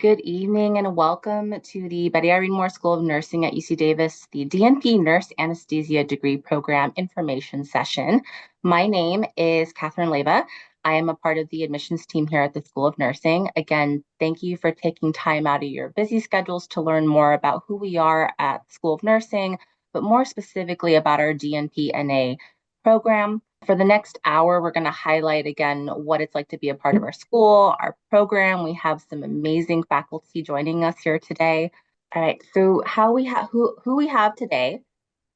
Good evening and welcome to the Betty Irene Moore School of Nursing at UC Davis, the DNP-Nurse Anesthesia degree program information session. My name is Catherine Leva. I am a part of the admissions team here at the School of Nursing. Again, thank you for taking time out of your busy schedules to learn more about who we are at the School of Nursing, but more specifically about our DNP-NA program. For the next hour, we're going to highlight again what it's like to be a part of our school, our program. We have some amazing faculty joining us here today. All right, so who we have today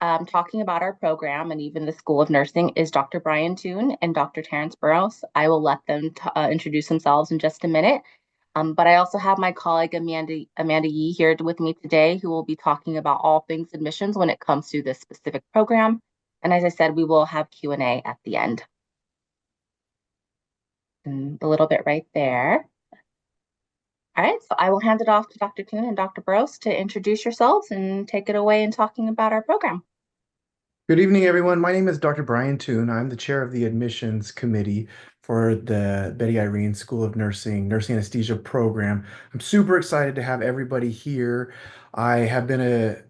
talking about our program and even the School of Nursing is Dr. Brian Toon and Dr. Terrence Burrows. I will let them introduce themselves in just a minute. But I also have my colleague Amanda Yee here with me today, who will be talking about all things admissions when it comes to this specific program. And as I said, we will have Q&A at the end. And a little bit right there. All right, so I will hand it off to Dr. Toon and Dr. Burrows to introduce yourselves and take it away in talking about our program. Good evening, everyone. My name is Dr. Brian Toon. I'm the chair of the admissions committee for the Betty Irene School of Nursing, Nurse Anesthesia program. I'm super excited to have everybody here. I have been a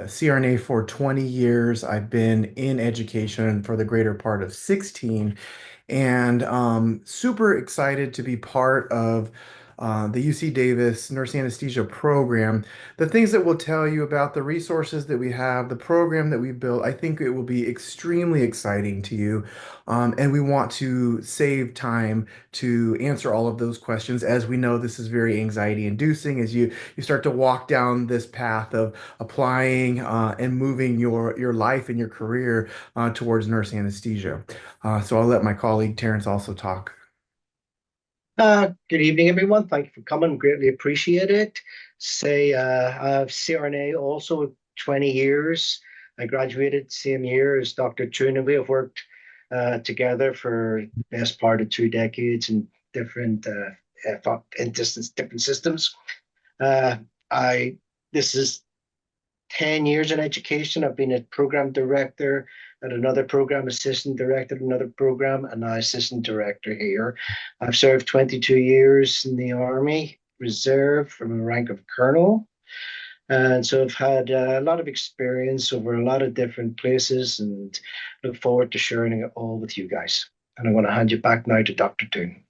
CRNA for 20 years. I've been in education for the greater part of 16, and super excited to be part of the UC Davis Nurse Anesthesia program. The things that we'll tell you about the resources that we have, the program that we built, I think it will be extremely exciting to you. And we want to save time to answer all of those questions. As we know, this is very anxiety inducing as you start to walk down this path of applying and moving your life and your career towards nurse anesthesia. So I'll let my colleague Terrence also talk. Good evening, everyone. Thank you for coming. Greatly appreciate it. I have CRNA also 20 years. I graduated same year as Dr. Chun, and we have worked together for the best part of 2 decades in different different systems. Uh, I This is 10 years in education. I've been a program director at another program, assistant director at another program, and now assistant director here. I've served 22 years in the Army Reserve from a rank of colonel. And so I've had a lot of experience over a lot of different places and look forward to sharing it all with you guys. And I want to hand you back now to Dr. Toon.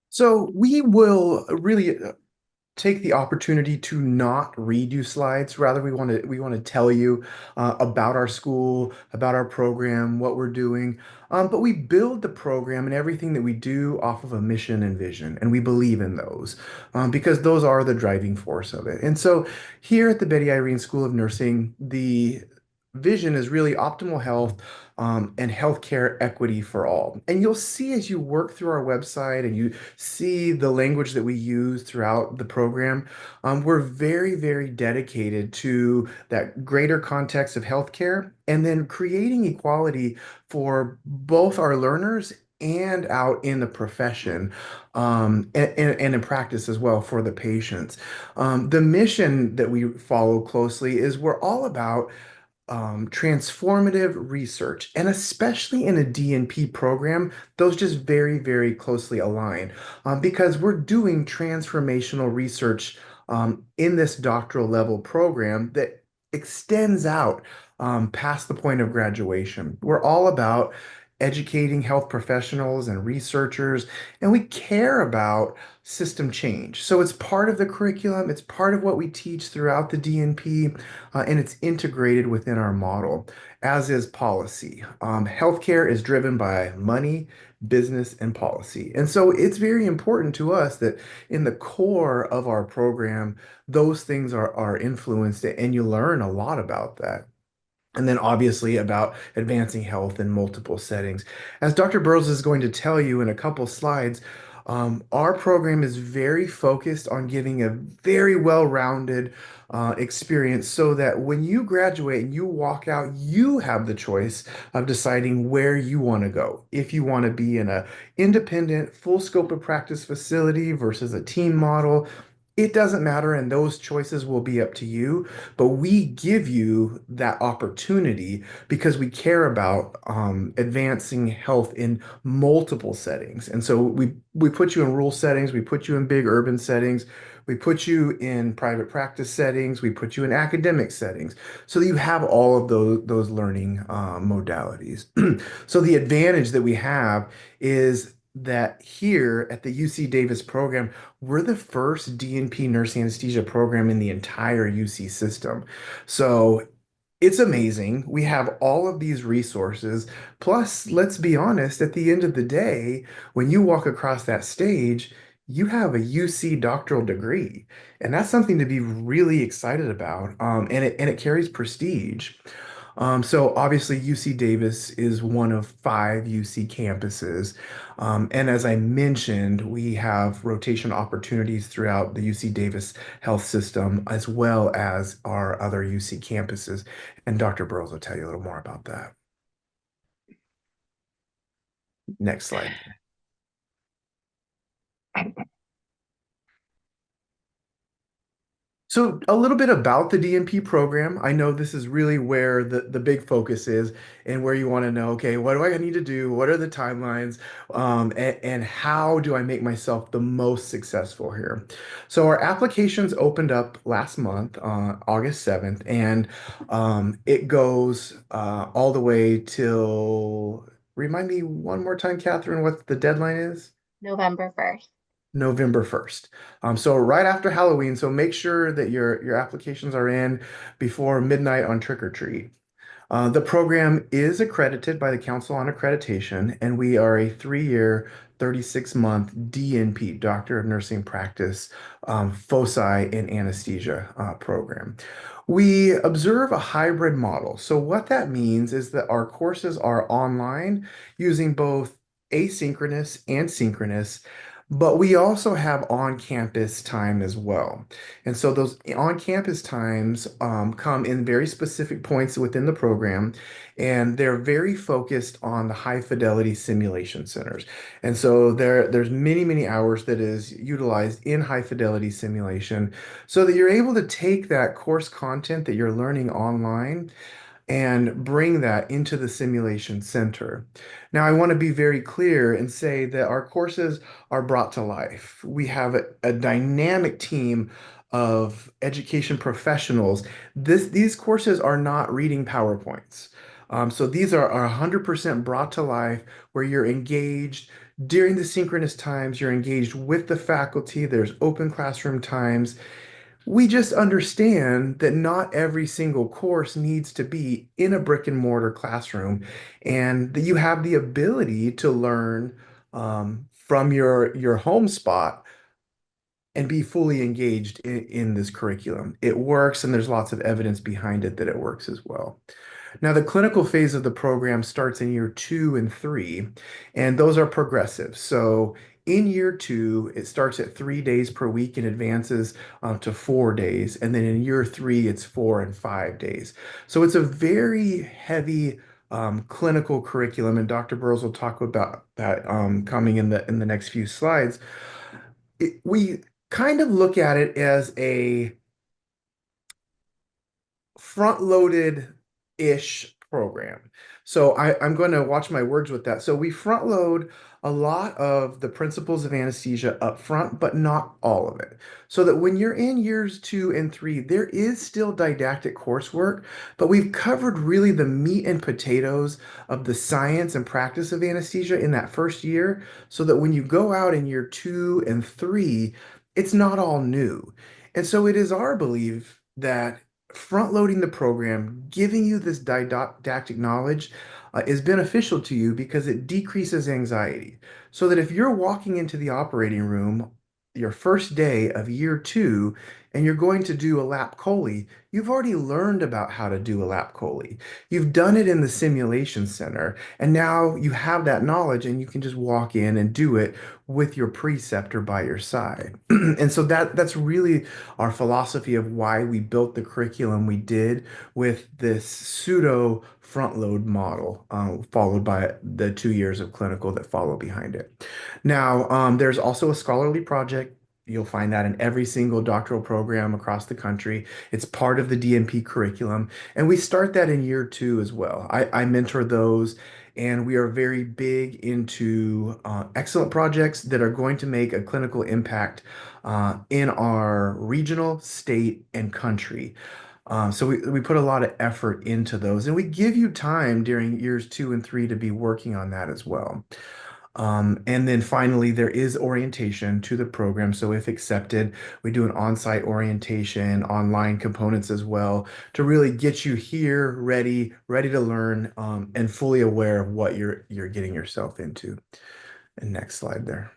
So we will really take the opportunity to not read you slides. Rather, we want to tell you about our school, about our program, what we're doing. But we build the program and everything that we do off of a mission and vision, and we believe in those because those are the driving force of it. And so here at the Betty Irene School of Nursing, the vision is really optimal health and healthcare equity for all. And you'll see as you work through our website and you see the language that we use throughout the program, we're very, very dedicated to that greater context of healthcare and then creating equality for both our learners and out in the profession and in practice as well for the patients. The mission that we follow closely is we're all about transformative research, and especially in a DNP program, those just very, very closely align because we're doing transformational research in this doctoral level program that extends out past the point of graduation. We're all about educating health professionals and researchers, and we care about system change. So it's part of the curriculum, it's part of what we teach throughout the DNP, and it's integrated within our model, as is policy. Healthcare is driven by money, business, and policy. And so it's very important to us that in the core of our program, those things are influenced, and you learn a lot about that. And then obviously about advancing health in multiple settings. As Dr. Burrows is going to tell you in a couple slides, our program is very focused on giving a very well-rounded experience so that when you graduate and you walk out, you have the choice of deciding where you want to go. If you want to be in a independent, full scope of practice facility versus a team model, It doesn't matter, and those choices will be up to you. But we give you that opportunity because we care about advancing health in multiple settings. And so we put you in rural settings, we put you in big urban settings, we put you in private practice settings, we put you in academic settings, so that you have all of those learning modalities. So the advantage that we have is that here at the UC Davis program, we're the first DNP nurse anesthesia program in the entire UC system. So it's amazing. We have all of these resources. Plus, let's be honest, at the end of the day, when you walk across that stage, you have a UC doctoral degree. And that's something to be really excited about. And it carries prestige. So obviously UC Davis is one of 5 UC campuses. And as I mentioned, we have rotation opportunities throughout the UC Davis health system, as well as our other UC campuses. And Dr. Burrows will tell you a little more about that. Next slide. So a little bit about the DNP program. I know this is really where the big focus is and where you want to know, okay, what do I need to do? What are the timelines? And how do I make myself the most successful here? So our applications opened up last month, August 7th, and it goes all the way till, remind me one more time, Catherine, what the deadline is? November 1st. November 1st. So right after Halloween, so make sure that your applications are in before midnight on Trick or Treat. The program is accredited by the Council on Accreditation, and we are a 3-year, 36-month DNP, Doctor of Nursing Practice, foci and anesthesia program. We observe a hybrid model. So what that means is that our courses are online using both asynchronous and synchronous, but we also have on-campus time as well. And so those on-campus times come in very specific points within the program, and they're very focused on the high fidelity simulation centers. And so there's many, many hours that is utilized in high fidelity simulation so that you're able to take that course content that you're learning online and bring that into the simulation center. Now, I want to be very clear and say that our courses are brought to life. We have a dynamic team of education professionals. These courses are not reading PowerPoints. So these are 100% brought to life where you're engaged during the synchronous times, you're engaged with the faculty, there's open classroom times. We just understand that not every single course needs to be in a brick and mortar classroom, and that you have the ability to learn from your home spot and be fully engaged in this curriculum. It works, and there's lots of evidence behind it that it works as well. Now, the clinical phase of the program starts in year 2 and 3, and those are progressive. So in year 2, it starts at 3 days per week and advances to 4 days. And then in year 3, it's 4 and 5 days. So it's a very heavy clinical curriculum, and Dr. Burrows will talk about that coming in the next few slides. We kind of look at it as a front-loaded-ish program. So I'm going to watch my words with that. So we front load a lot of the principles of anesthesia up front, but not all of it. So that when you're in years 2 and 3, there is still didactic coursework, but we've covered really the meat and potatoes of the science and practice of anesthesia in that first year, so that when you go out in year 2 and 3, it's not all new. And so it is our belief that front loading the program, giving you this didactic knowledge is beneficial to you because it decreases anxiety. So that if you're walking into the operating room your first day of year 2 and you're going to do a lap chole, you've already learned about how to do a lap chole. You've done it in the simulation center, and now you have that knowledge and you can just walk in and do it with your preceptor by your side. And so that's really our philosophy of why we built the curriculum we did with this pseudo front load model, followed by the 2 years of clinical that follow behind it. Now, there's also a scholarly project You'll find that in every single doctoral program across the country. It's part of the DNP curriculum. And we start that in year 2 as well. I mentor those, and we are very big into excellent projects that are going to make a clinical impact in our regional, state, and country. So we put a lot of effort into those, and we give you time during years 2 and 3 to be working on that as well. And then finally, there is orientation to the program. So if accepted, we do an on-site orientation, online components as well, to really get you here, ready to learn, and fully aware of what you're getting yourself into. And next slide there.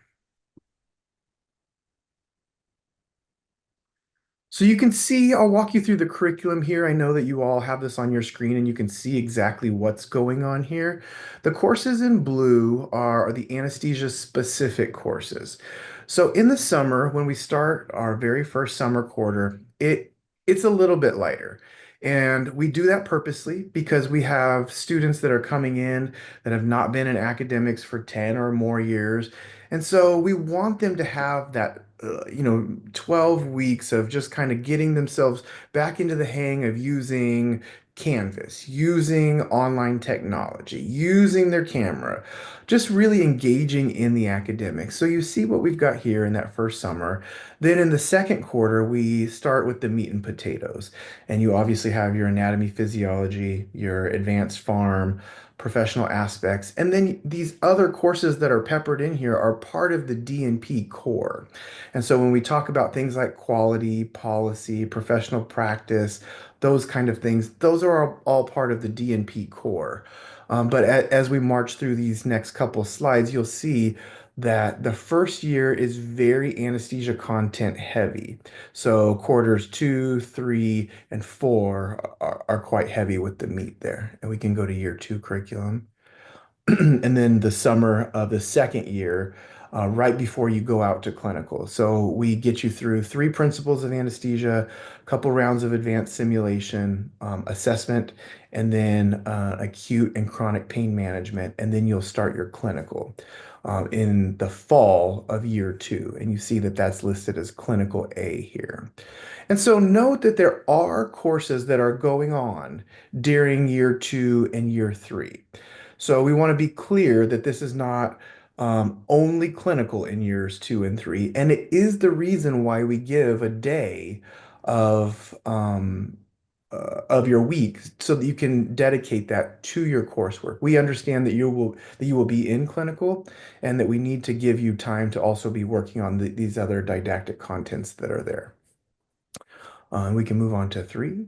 So you can see, I'll walk you through the curriculum here. I know that you all have this on your screen and you can see exactly what's going on here. The courses in blue are the anesthesia specific courses. So in the summer, when we start our very first summer quarter, it's a little bit lighter. And we do that purposely because we have students that are coming in that have not been in academics for 10 or more years. And so we want them to have that 12 weeks of just kind of getting themselves back into the hang of using Canvas, using online technology, using their camera, just really engaging in the academics. So you see what we've got here in that first summer. Then in the second quarter, we start with the meat and potatoes. And you obviously have your anatomy, physiology, your advanced pharm, professional aspects. And then these other courses that are peppered in here are part of the DNP core. And so when we talk about things like quality, policy, professional practice, those kind of things, those are all part of the DNP core. But as we march through these next couple of slides, you'll see that the first year is very anesthesia content heavy. So quarters 2, 3, and 4 are quite heavy with the meat there. And we can go to year 2 curriculum. And then the summer of the second year, right before you go out to clinical. So we get you through 3 principles of anesthesia, a couple rounds of advanced simulation, assessment, and then acute and chronic pain management. And then you'll start your clinical in the fall of year 2. And you see that that's listed as clinical A here. And so note that there are courses that are going on during year 2 and year 3. So we want to be clear that this is not only clinical in years 2 and 3, and it is the reason why we give a day of your week so that you can dedicate that to your coursework. We understand that you will be in clinical, and that we need to give you time to also be working on these other didactic contents that are there. We can move on to 3.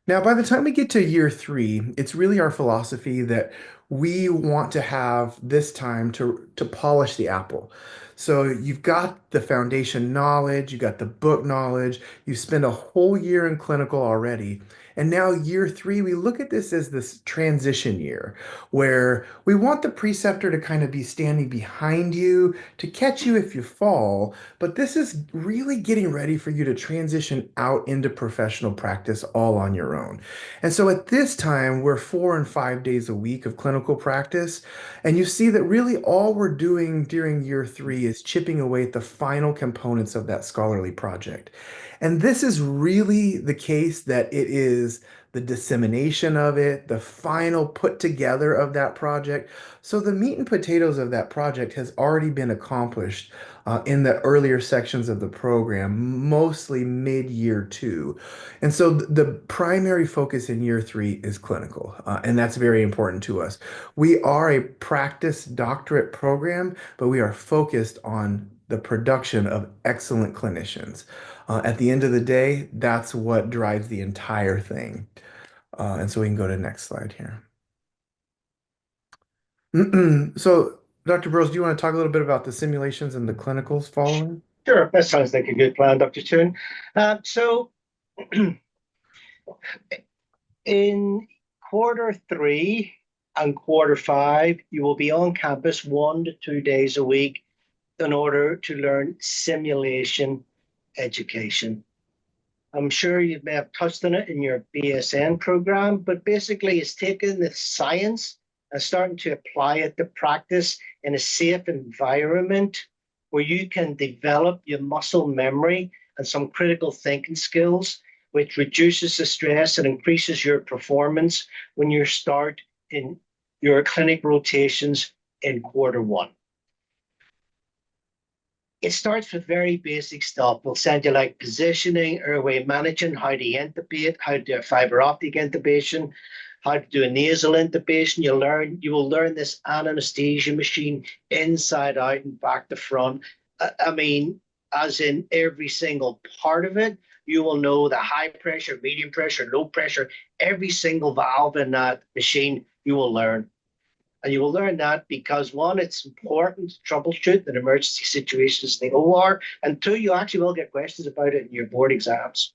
Now, by the time we get to year 3, it's really our philosophy that we want to have this time to polish the apple. So you've got the foundation knowledge, you got the book knowledge, you spend a whole year in clinical already. And now year 3, we look at this as this transition year where we want the preceptor to kind of be standing behind you to catch you if you fall. But this is really getting ready for you to transition out into professional practice all on your own. And so at this time, we're 4 and 5 days a week of clinical practice. And you see that really all we're doing during year 3 is chipping away at the final components of that scholarly project. And this is really the case that it is the dissemination of it, the final put together of that project. So the meat and potatoes of that project has already been accomplished in the earlier sections of the program, mostly mid-year 2. And so the primary focus in year 3 is clinical, and that's very important to us. We are a practice doctorate program, but we are focused on the production of excellent clinicians. At the end of the day, that's what drives the entire thing. And so we can go to the next slide here. So, Dr. Burrows, do you want to talk a little bit about the simulations and the clinicals following? Sure, that sounds like a good plan, Dr. Toon. So in quarter 3 and quarter 5, you will be on campus 1 to 2 days a week in order to learn simulation education. I'm sure you may have touched on it in your BSN program, but basically it's taking the science and starting to apply it to practice in a safe environment where you can develop your muscle memory and some critical thinking skills, which reduces the stress and increases your performance when you start in your clinic rotations in quarter 1. It starts with very basic stuff. We'll send you like positioning, airway management, how to intubate, how to do a fiber optic intubation, how to do a nasal intubation. You will learn this anesthesia machine inside out and back to front. I mean, as in every single part of it, you will know the high pressure, medium pressure, low pressure, every single valve in that machine you will learn. And you will learn that because, one, it's important to troubleshoot in emergency situations in the OR, and two, you actually will get questions about it in your board exams.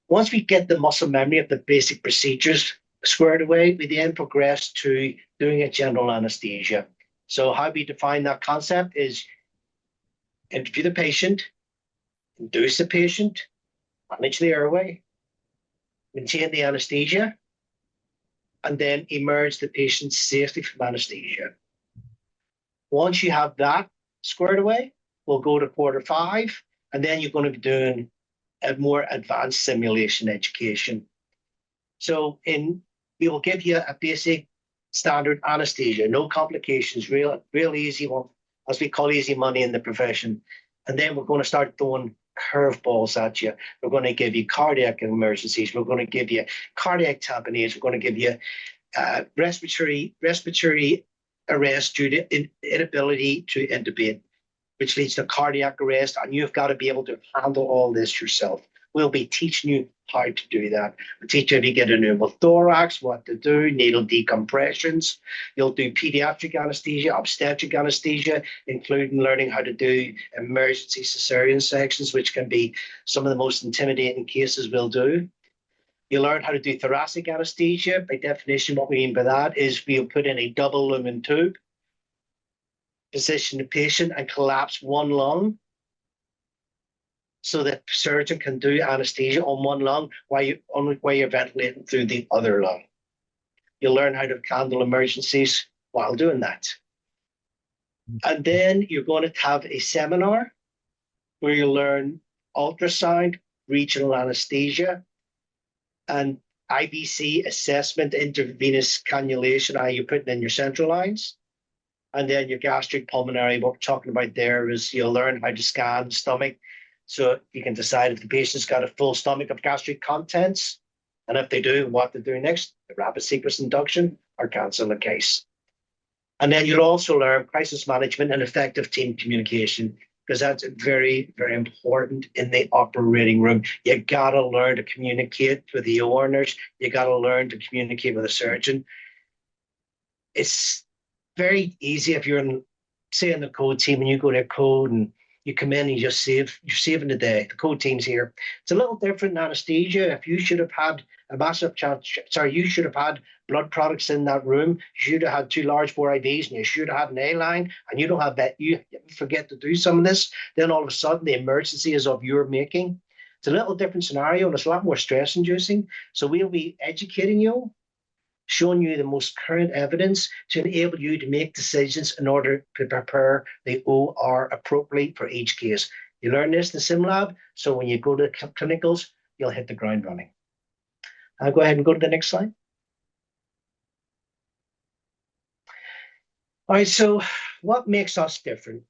Once we get the muscle memory of the basic procedures squared away, we then progress to doing a general anesthesia. So how we define that concept is interview the patient, induce the patient, manage the airway, maintain the anesthesia, and then emerge the patient safely from anesthesia. Once you have that squared away, we'll go to quarter 5, and then you're going to be doing a more advanced simulation education. So we will give you a basic standard anesthesia, no complications, real easy one, as we call easy money in the profession. And then we're going to start throwing curveballs at you. We're going to give you cardiac emergencies. We're going to give you cardiac tamponades. We're going to give you respiratory arrest due to inability to intubate, which leads to cardiac arrest, and you've got to be able to handle all this yourself. We'll be teaching you how to do that. We'll teach you how to get a pneumothorax, what to do, needle decompressions. You'll do pediatric anesthesia, obstetric anesthesia, including learning how to do emergency cesarean sections, which can be some of the most intimidating cases we'll do. You learn how to do thoracic anesthesia. By definition, what we mean by that is we'll put in a double lumen tube, position the patient, and collapse one lung so that the surgeon can do anesthesia on one lung while you're ventilating through the other lung. You'll learn how to handle emergencies while doing that. And then you're going to have a seminar where you'll learn ultrasound, regional anesthesia, and IVC assessment, intravenous cannulation, how you're putting in your central lines. And then your gastric pulmonary, what we're talking about there is you'll learn how to scan the stomach so you can decide if the patient's got a full stomach of gastric contents, and if they do, what to do next, the rapid sequence induction, or cancel the case. And then you'll also learn crisis management and effective team communication, because that's very, very important in the operating room. You gotta learn to communicate with the OR nurse. You gotta learn to communicate with a surgeon. It's very easy if you're in, say, in the code team, and you go to a code and you come in and you're saving the day. The code team's here. It's a little different in anesthesia. If you should have had a massive you should have had blood products in that room. You should have had 2 large bore IVs, and you should have had an A line, and you don't have that. You forget to do some of this. Then all of a sudden, the emergency is of your making. It's a little different scenario, and it's a lot more stress inducing. So we'll be educating you, showing you the most current evidence to enable you to make decisions in order to prepare the OR appropriately for each case. You learn this in the sim lab, so when you go to clinicals, you'll hit the ground running. I'll go ahead and go to the next slide. All right, so what makes us different?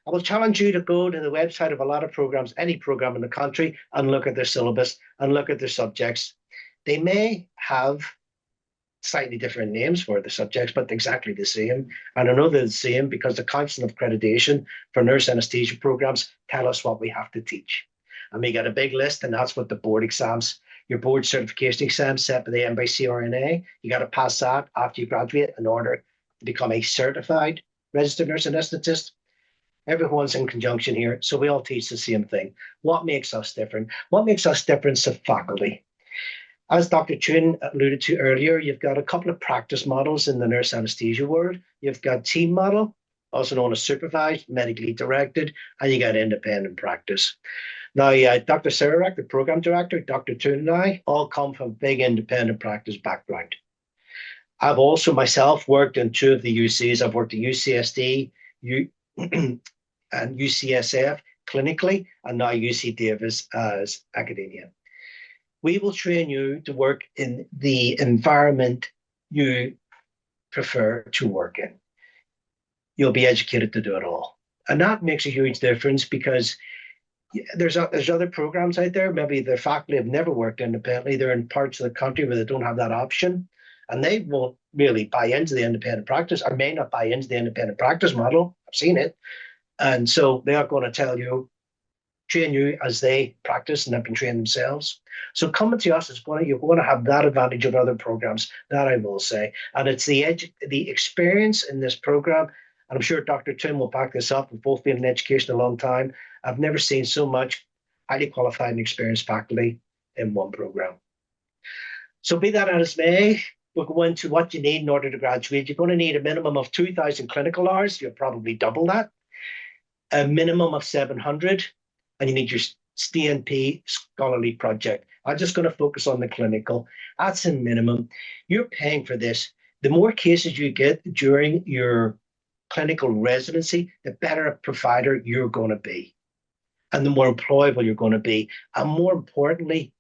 I will challenge you to go to the website of a lot of programs, any program in the country, and look at their syllabus and look at their subjects. They may have slightly different names for the subjects, but exactly the same. And I know they're the same because the Council of Accreditation for nurse anesthesia programs tell us what we have to teach. And we get a big list, and that's what the board exams, your board certification exam set by the M by CRNA, you got to pass that after you graduate in order to become a certified registered nurse anesthetist. Everyone's in conjunction here, so we all teach the same thing. What makes us different? What makes us different is the faculty. As Dr. Chun alluded to earlier, you've got a couple of practice models in the nurse anesthesia world. You've got team model, also known as supervised, medically directed, and you got independent practice. Now, Dr. Sararak, the program director, Dr. Chun and I all come from big independent practice background. I've also myself worked in 2 of the UCs. I've worked at UCSD, and UCSF clinically, and now UC Davis as academia. We will train you to work in the environment you prefer to work in. You'll be educated to do it all. And that makes a huge difference because there's other programs out there. Maybe the faculty have never worked independently. They're in parts of the country where they don't have that option. And they won't really buy into the independent practice, or may not buy into the independent practice model. I've seen it. And so they are going to tell you, train you as they practice and have been trained themselves. So coming to us you're going to have that advantage of other programs, that I will say. And it's the experience in this program, and I'm sure Dr. Tim will back this up. We've both been in education a long time. I've never seen so much highly qualified and experienced faculty in one program. So be that as may, we'll go into what you need in order to graduate. You're going to need a minimum of 2,000 clinical hours. You'll probably double that. A minimum of 700. And you need your DNP scholarly project. I'm just going to focus on the clinical. That's a minimum. You're paying for this. The more cases you get during your clinical residency, the better a provider you're going to be, and the more employable you're going to be. And more importantly,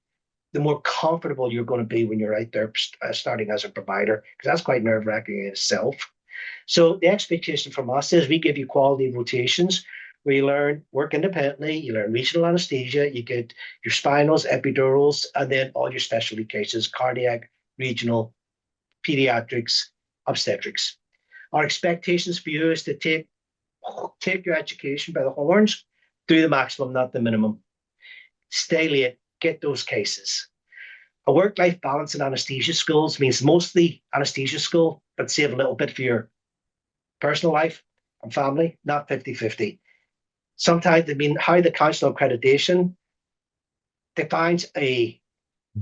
the more comfortable you're going to be when you're out there starting as a provider, because that's quite nerve-wracking in itself. So the expectation from us is we give you quality rotations where you learn work independently, you learn regional anesthesia, you get your spinals, epidurals, and then all your specialty cases, cardiac, regional, pediatrics, obstetrics. Our expectations for you is to take your education by the horns, do the maximum, not the minimum. Stay late, get those cases. A work-life balance in anesthesia schools means mostly anesthesia school, but save a little bit for your personal life and family, not 50-50. Sometimes, how the Council Accreditation defines a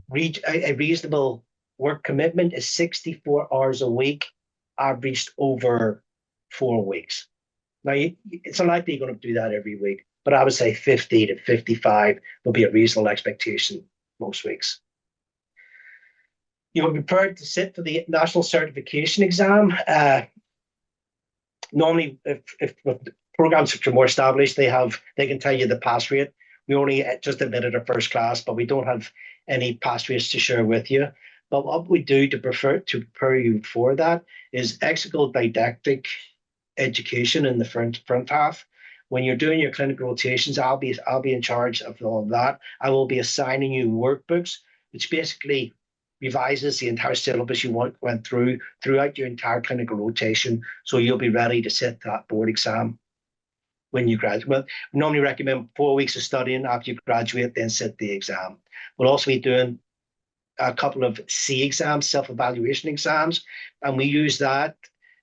reasonable work commitment is 64 hours a week, averaged over 4 weeks. Now, it's unlikely you're going to do that every week, but I would say 50 to 55 will be a reasonable expectation most weeks. You will be prepared to sit for the national certification exam. Normally, if programs which are more established, they can tell you the pass rate. We only just admitted our first class, but we don't have any pass rates to share with you. But what we do to prepare you for that is exegol didactic education in the front half. When you're doing your clinical rotations, I'll be in charge of all of that. I will be assigning you workbooks, which basically revises the entire syllabus you went throughout your entire clinical rotation, so you'll be ready to sit that board exam when you graduate. Well, we normally recommend 4 weeks of studying after you graduate, then sit the exam. We'll also be doing a couple of C exams, self-evaluation exams, and we use that.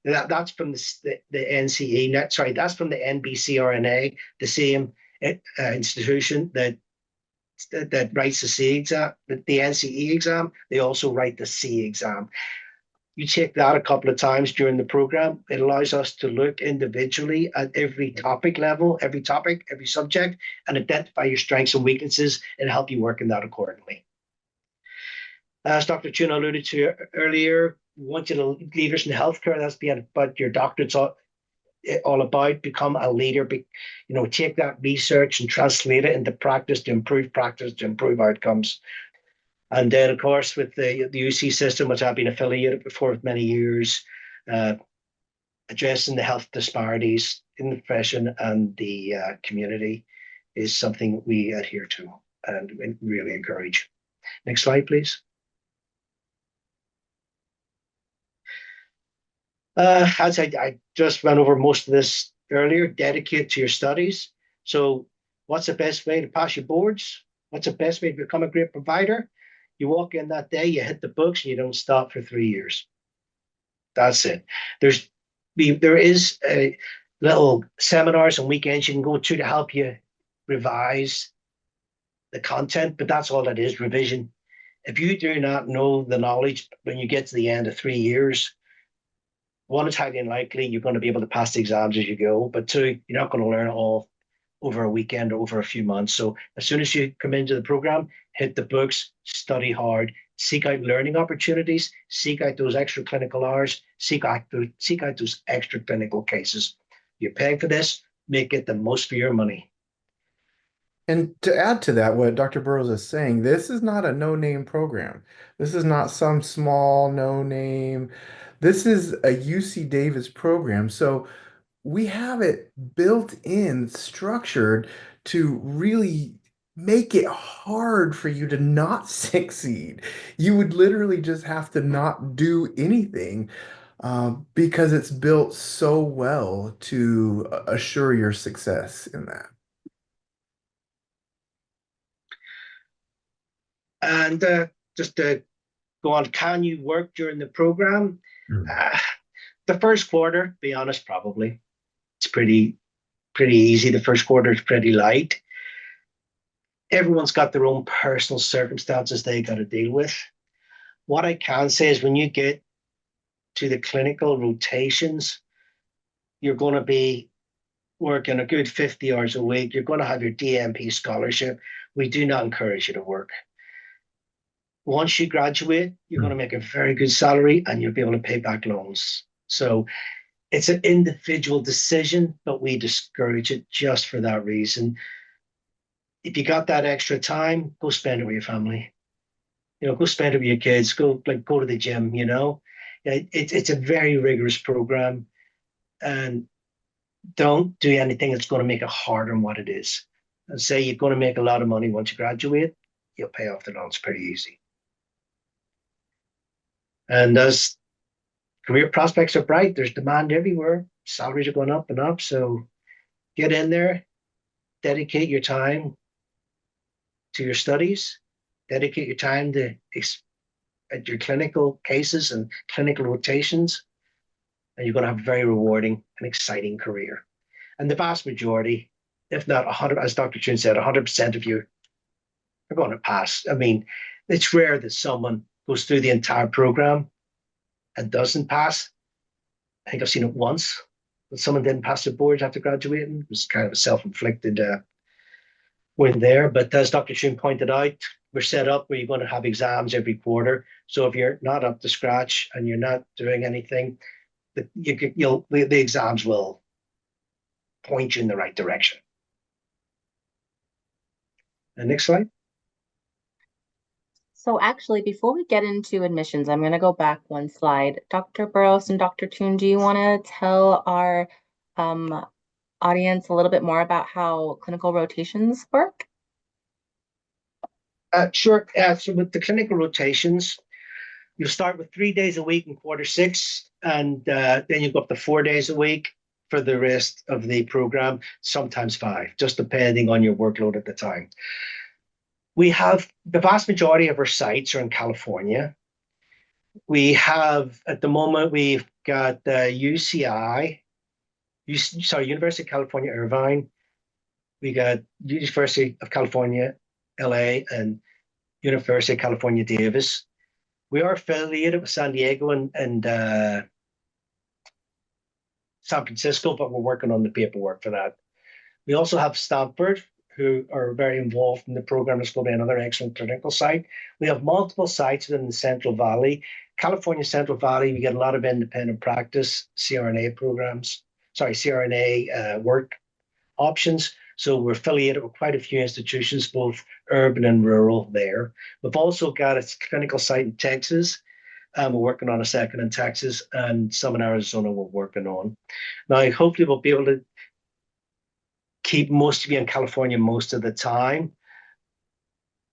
That's from the NCE. Sorry, that's from the NBCRNA, the same institution that writes the C exam, the NCE exam. They also write the C exam. You take that a couple of times during the program. It allows us to look individually at every topic level, every topic, every subject, and identify your strengths and weaknesses and help you work in that accordingly. As Dr. Tune alluded to earlier, we want you to leaders in healthcare. That's about your doctorate's all about. Become a leader. Take that research and translate it into practice, to improve outcomes. And then, of course, with the UC system, which I've been affiliated with for many years, addressing the health disparities in the profession and the community is something we adhere to and really encourage. Next slide, please. As I just went over most of this earlier, dedicate to your studies. So what's the best way to pass your boards? What's the best way to become a great provider? You walk in that day, you hit the books, and you don't stop for 3 years. That's it. There is little seminars and weekends you can go to help you revise the content, but that's all it is, revision. If you do not know the knowledge when you get to the end of 3 years, one, it's highly unlikely you're going to be able to pass the exams as you go, but two, you're not going to learn it all over a weekend or over a few months. So as soon as you come into the program, hit the books, study hard, seek out learning opportunities, seek out those extra clinical hours, seek out those extra clinical cases. You're paying for this, get the most for your money. And to add to that, what Dr. Burrows is saying, this is not a no-name program. This is not some small no-name. This is a UC Davis program. So we have it built in, structured to really make it hard for you to not succeed. You would literally just have to not do anything because it's built so well to assure your success in that. And just to go on, can you work during the program? Mm. Uh, the first quarter, be honest, probably it's pretty easy. The first quarter is pretty light. Everyone's got their own personal circumstances they got to deal with. What I can say is when you get to the clinical rotations, you're going to be working a good 50 hours a week. You're going to have your DNP scholarship. We do not encourage you to work. Once you graduate, you're going to Mm. make a very good salary and you'll be able to pay back loans. So it's an individual decision, but we discourage it just for that reason. If you got that extra time, go spend it with your family. Go spend it with your kids. Go to the gym. It's a very rigorous program, and don't do anything that's going to make it harder than what it is. And say you're going to make a lot of money once you graduate, you'll pay off the loans pretty easy. And as career prospects are bright, there's demand everywhere. Salaries are going up and up. So get in there, dedicate your time to your studies, dedicate your time to at your clinical cases and clinical rotations, and you're going to have a very rewarding and exciting career. And the vast majority, if not 100, as Dr. Chun said, 100% of you are going to pass. I mean, it's rare that someone goes through the entire program and doesn't pass. I think I've seen it once, but someone didn't pass the boards after graduating. It was kind of a self-inflicted win there. But as Dr. Chun pointed out, we're set up where you're going to have exams every quarter. So if you're not up to scratch and you're not doing anything, the exams will point you in the right direction. And next slide. So actually, before we get into admissions, I'm going to go back one slide. Dr. Burrows and Dr. Toon, do you want to tell our audience a little bit more about how clinical rotations work? Sure. So with the clinical rotations, you'll start with 3 days a week in quarter six, and then you go up to 4 days a week for the rest of the program, sometimes five, just depending on your workload at the time. We have the vast majority of our sites are in California. We have, at the moment, we've got UCI, University of California, Irvine. We got University of California, LA, and University of California, Davis. We are affiliated with San Diego and San Francisco, but we're working on the paperwork for that. We also have Stanford, who are very involved in the program. It's going to be another excellent clinical site. We have multiple sites within the Central Valley. California Central Valley, we get a lot of independent practice, CRNA work options. So we're affiliated with quite a few institutions, both urban and rural there. We've also got a clinical site in Texas. We're working on a second in Texas, and some in Arizona we're working on. Now, hopefully we'll be able to keep most of you in California most of the time,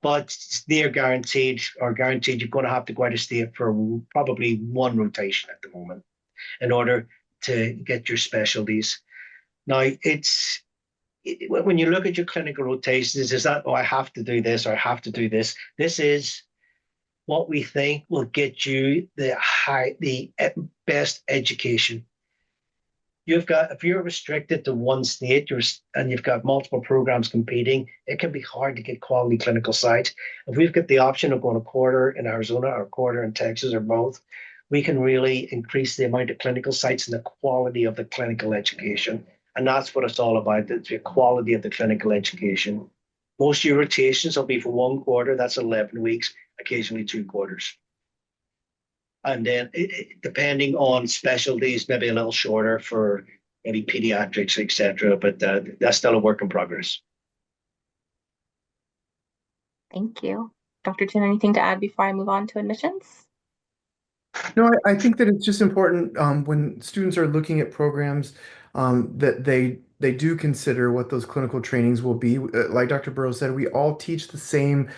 but they're guaranteed you're going to have to go out of state for probably one rotation at the moment in order to get your specialties. Now, when you look at your clinical rotations, is that, oh, I have to do this or I have to do this? This is what we think will get you the best education. If you're restricted to one state and you've got multiple programs competing, it can be hard to get quality clinical sites. If we've got the option of going a quarter in Arizona or a quarter in Texas or both, we can really increase the amount of clinical sites and the quality of the clinical education. And that's what it's all about, the quality of the clinical education. Most of your rotations will be for one quarter, that's 11 weeks, occasionally 2 quarters. And then depending on specialties, maybe a little shorter for any pediatrics, etc. But that's still a work in progress. Thank you. Dr. Toon, anything to add before I move on to admissions? No, I think that it's just important when students are looking at programs that they do consider what those clinical trainings will be. Like Dr. Burrows said, we all teach the same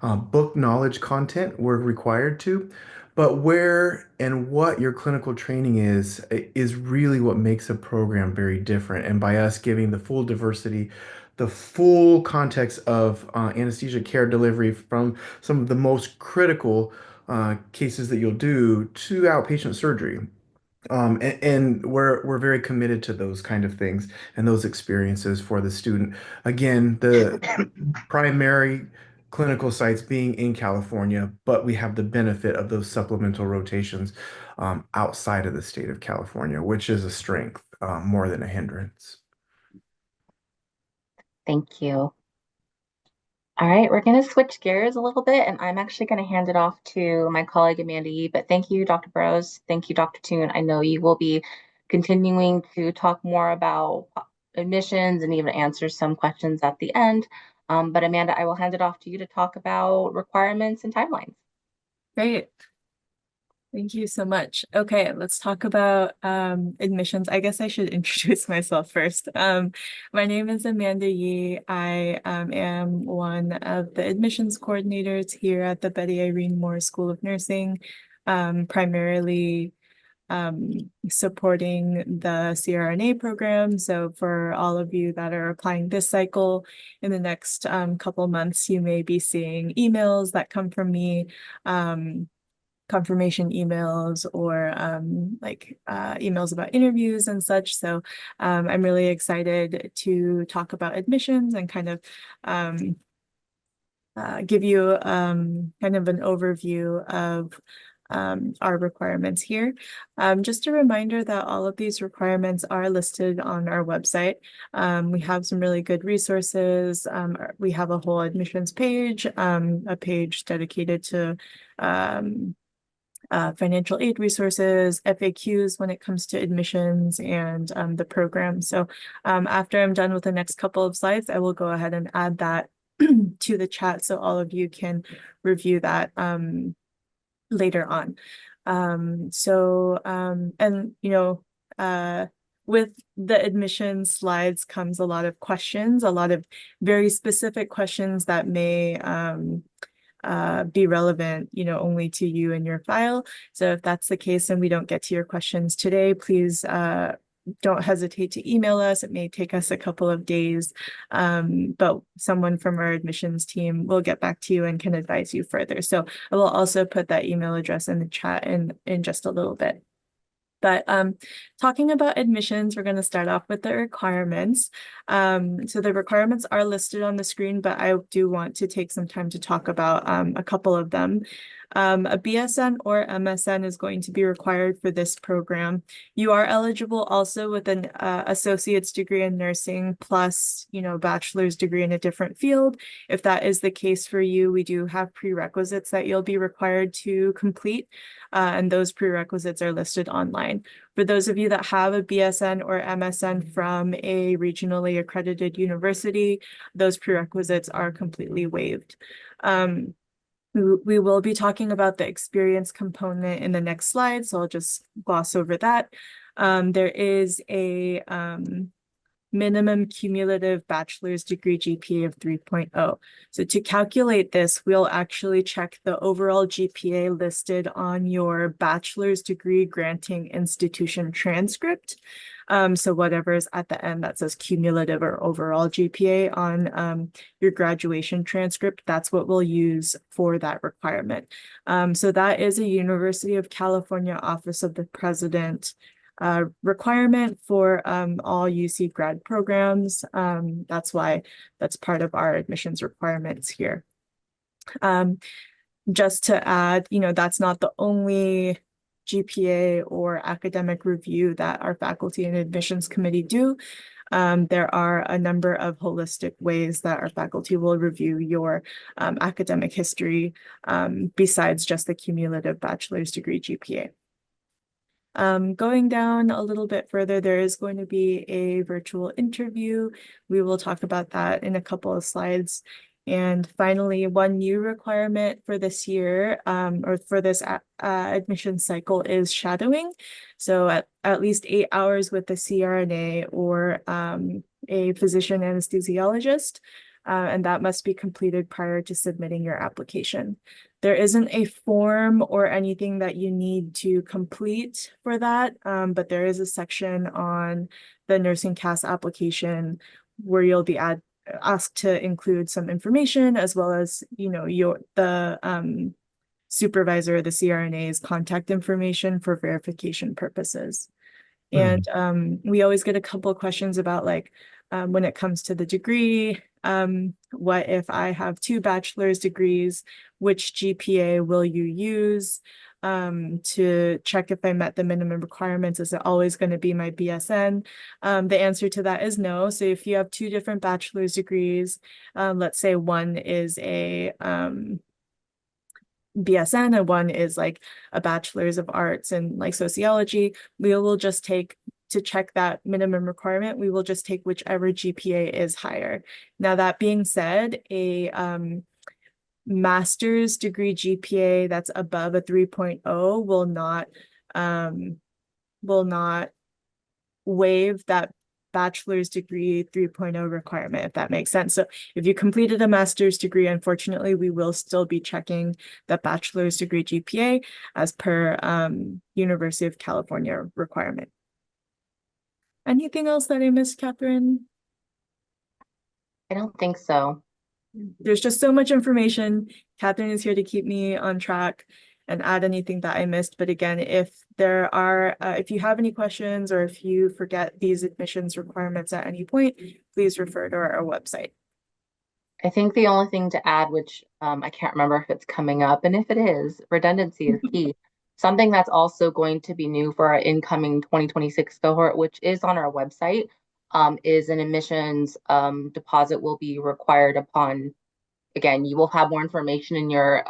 book knowledge content we're required to, but where and what your clinical training is really what makes a program very different. And by us giving the full diversity, the full context of anesthesia care delivery from some of the most critical cases that you'll do to outpatient surgery. And we're very committed to those kind of things and those experiences for the student. Again, the primary clinical sites being in California, but we have the benefit of those supplemental rotations outside of the state of California, which is a strength more than a hindrance. Thank you. All right, we're going to switch gears a little bit, and I'm actually going to hand it off to my colleague Amanda Yee. But thank you, Dr. Burrows. Thank you, Dr. Toon. I know you will be continuing to talk more about admissions and even answer some questions at the end. But Amanda, I will hand it off to you to talk about requirements and timelines. Great. Thank you so much. Okay, let's talk about admissions. I guess I should introduce myself first. My name is Amanda Yee. I am one of the admissions coordinators here at the Betty Irene Moore School of Nursing, primarily supporting the CRNA program. So for all of you that are applying this cycle, in the next couple months, you may be seeing emails that come from me, confirmation emails or emails about interviews and such. So I'm really excited to talk about admissions and kind of give you kind of an overview of our requirements here. Just a reminder that all of these requirements are listed on our website. We have some really good resources. We have a whole admissions page, a page dedicated to financial aid resources, FAQs when it comes to admissions and the program. So after I'm done with the next couple of slides, I will go ahead and add that to the chat so all of you can review that later on. With the admission slides comes a lot of questions, a lot of very specific questions that may be relevant, only to you and your file. So if that's the case and we don't get to your questions today, please don't hesitate to email us. It may take us a couple of days, but someone from our admissions team will get back to you and can advise you further. So I will also put that email address in the chat in just a little bit. But talking about admissions, we're going to start off with the requirements. So the requirements are listed on the screen, but I do want to take some time to talk about a couple of them. A BSN or MSN is going to be required for this program. You are eligible also with an associate's degree in nursing plus, bachelor's degree in a different field. If that is the case for you, we do have prerequisites that you'll be required to complete, and those prerequisites are listed online. For those of you that have a BSN or MSN from a regionally accredited university, those prerequisites are completely waived. We will be talking about the experience component in the next slide, so I'll just gloss over that. There is a minimum cumulative bachelor's degree GPA of 3.0. So to calculate this, we'll actually check the overall GPA listed on your bachelor's degree granting institution transcript. So whatever is at the end that says cumulative or overall GPA on your graduation transcript, that's what we'll use for that requirement. So that is a University of California Office of the President requirement for all UC grad programs. That's why that's part of our admissions requirements here. Just to add, that's not the only GPA or academic review that our faculty and admissions committee do. There are a number of holistic ways that our faculty will review your academic history besides just the cumulative bachelor's degree GPA. Going down a little bit further, there is going to be a virtual interview. We will talk about that in a couple of slides. And finally, one new requirement for this year, or for this admission cycle, is shadowing. So at least 8 hours with a CRNA or a physician anesthesiologist, and that must be completed prior to submitting your application. There isn't a form or anything that you need to complete for that, but there is a section on the nursing CAS application where you'll be asked to include some information, as well as, you know, the supervisor, the CRNA's contact information for verification purposes. And we always get a couple of questions about, like, when it comes to the degree, what if I have 2 bachelor's degrees, which GPA will you use to check if I met the minimum requirements? Is it always going to be my BSN? The answer to that is no. So if you have 2 different bachelor's degrees, let's say one is a BSN and one is like a bachelor's of arts in like sociology, we will just take, to check that minimum requirement, we will just take whichever GPA is higher. Now, that being said, a master's degree GPA that's above a 3.0 will not waive that bachelor's degree 3.0 requirement, if that makes sense. So if you completed a master's degree, unfortunately, we will still be checking the bachelor's degree GPA as per University of California requirement. Anything else that I missed, Catherine? I don't think so. There's just so much information. Catherine is here to keep me on track and add anything that I missed. But again, if there are, if you have any questions or if you forget these admissions requirements at any point, please refer to our website. I think the only thing to add, which I can't remember if it's coming up, and if it is, redundancy is key. Something that's also going to be new for our incoming 2026 cohort, which is on our website, is an admissions deposit will be required upon, again, you will have more information in your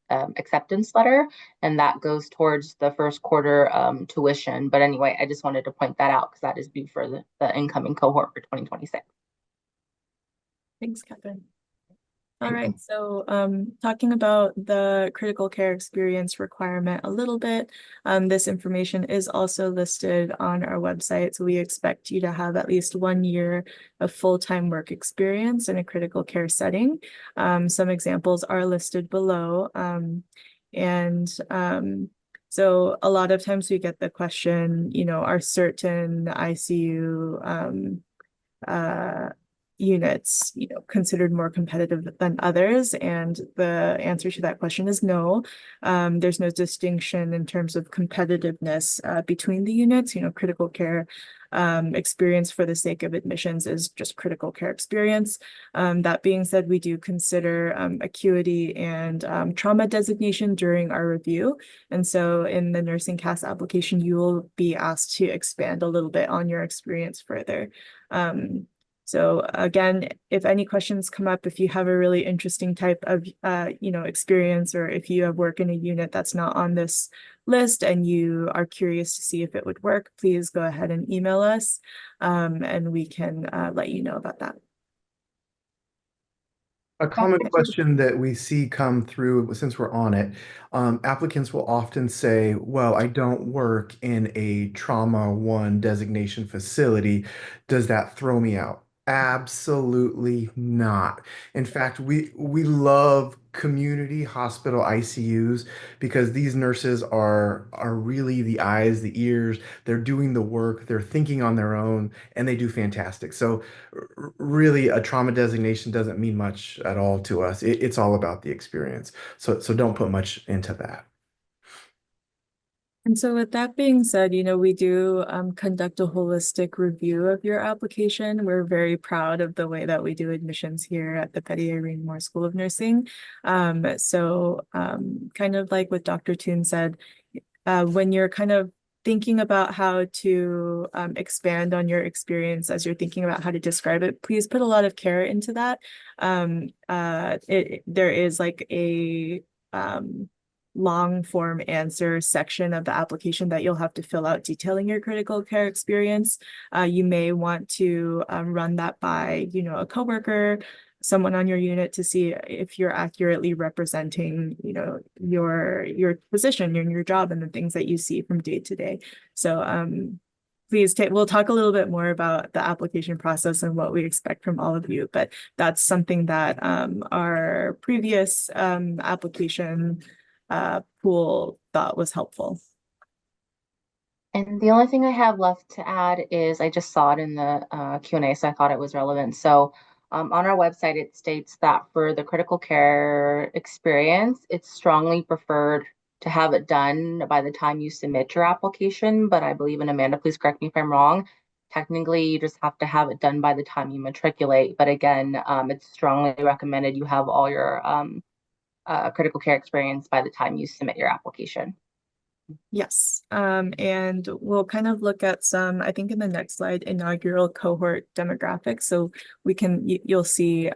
acceptance letter, and that goes towards the first quarter tuition. But anyway, I just wanted to point that out because that is due for the incoming cohort for 2026. Thanks, Catherine. All right, so talking about the critical care experience requirement a little bit, this information is also listed on our website. So we expect you to have at least 1 year of full-time work experience in a critical care setting. Some examples are listed below. So a lot of times we get the question, you know, are certain ICU units, you know, considered more competitive than others? And the answer to that question is no. There's no distinction in terms of competitiveness between the units. You know, critical care experience for the sake of admissions is just critical care experience. That being said, we do consider acuity and trauma designation during our review. And so in the nursing CAS application, you will be asked to expand a little bit on your experience further. So again, if any questions come up, if you have a really interesting type of, you know, experience, or if you have work in a unit that's not on this list and you are curious to see if it would work, please go ahead and email us, and we can let you know about that. A common question that we see come through, since we're on it, applicants will often say, well, I don't work in a trauma 1 designation facility. Does that throw me out? Absolutely not. In fact, we love community hospital ICUs because these nurses are really the eyes, the ears. They're doing the work, they're thinking on their own, and they do fantastic. So really, a trauma designation doesn't mean much at all to us. It's all about the experience. So don't put much into that. And so with that being said, you know, we do conduct a holistic review of your application. We're very proud of the way that we do admissions here at the Betty Irene Moore School of Nursing. Kind of like what Dr. Toon said, when you're kind of thinking about how to expand on your experience, as you're thinking about how to describe it, please put a lot of care into that. There is like a long form answer section of the application that you'll have to fill out detailing your critical care experience. You may want to run that by, you know, a coworker, someone on your unit, to see if you're accurately representing, you know, your position and your job and the things that you see from day to day. So please we'll talk a little bit more about the application process and what we expect from all of you, but that's something that our previous application pool thought was helpful. And the only thing I have left to add is I just saw it in the Q&A, so I thought it was relevant. So on our website, it states that for the critical care experience, it's strongly preferred to have it done by the time you submit your application. But I believe, and Amanda, please correct me if I'm wrong, technically you just have to have it done by the time you matriculate. But again, it's strongly recommended you have all your critical care experience by the time you submit your application. Yes, and we'll kind of look at some, I think in the next slide, inaugural cohort demographics. So we can, you'll see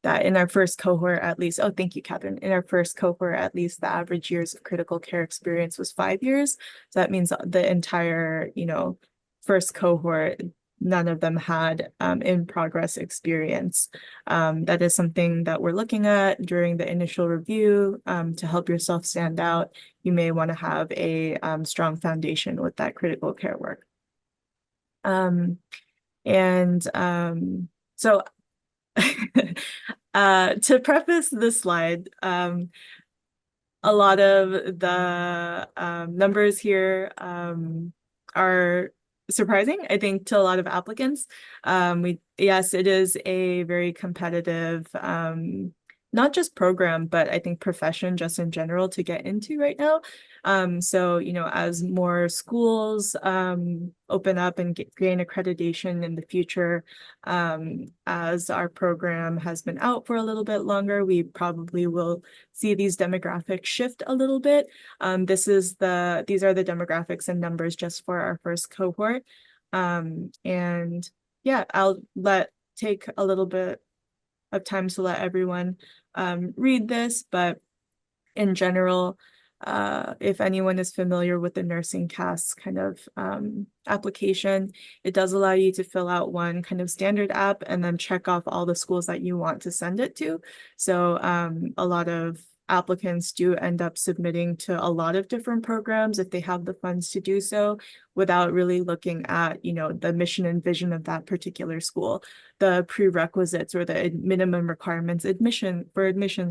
that in our first cohort, at least, oh, thank you, Catherine. In our first cohort, at least the average years of critical care experience was 5 years. So that means the entire, you know, first cohort, none of them had in progress experience. That is something that we're looking at during the initial review to help yourself stand out. You may want to have a strong foundation with that critical care work. So to preface this slide, a lot of the numbers here are surprising, I think, to a lot of applicants. Yes, it is a very competitive, not just program, but I think profession just in general to get into right now. So, you know, as more schools open up and gain accreditation in the future, as our program has been out for a little bit longer, we probably will see these demographics shift a little bit. These are the demographics and numbers just for our first cohort. And yeah, I'll take a little bit of time to let everyone read this, but in general, if anyone is familiar with the nursing CAS kind of application, it does allow you to fill out one kind of standard app and then check off all the schools that you want to send it to. So a lot of applicants do end up submitting to a lot of different programs if they have the funds to do so, without really looking at, you know, the mission and vision of that particular school, the prerequisites or the minimum requirements admissions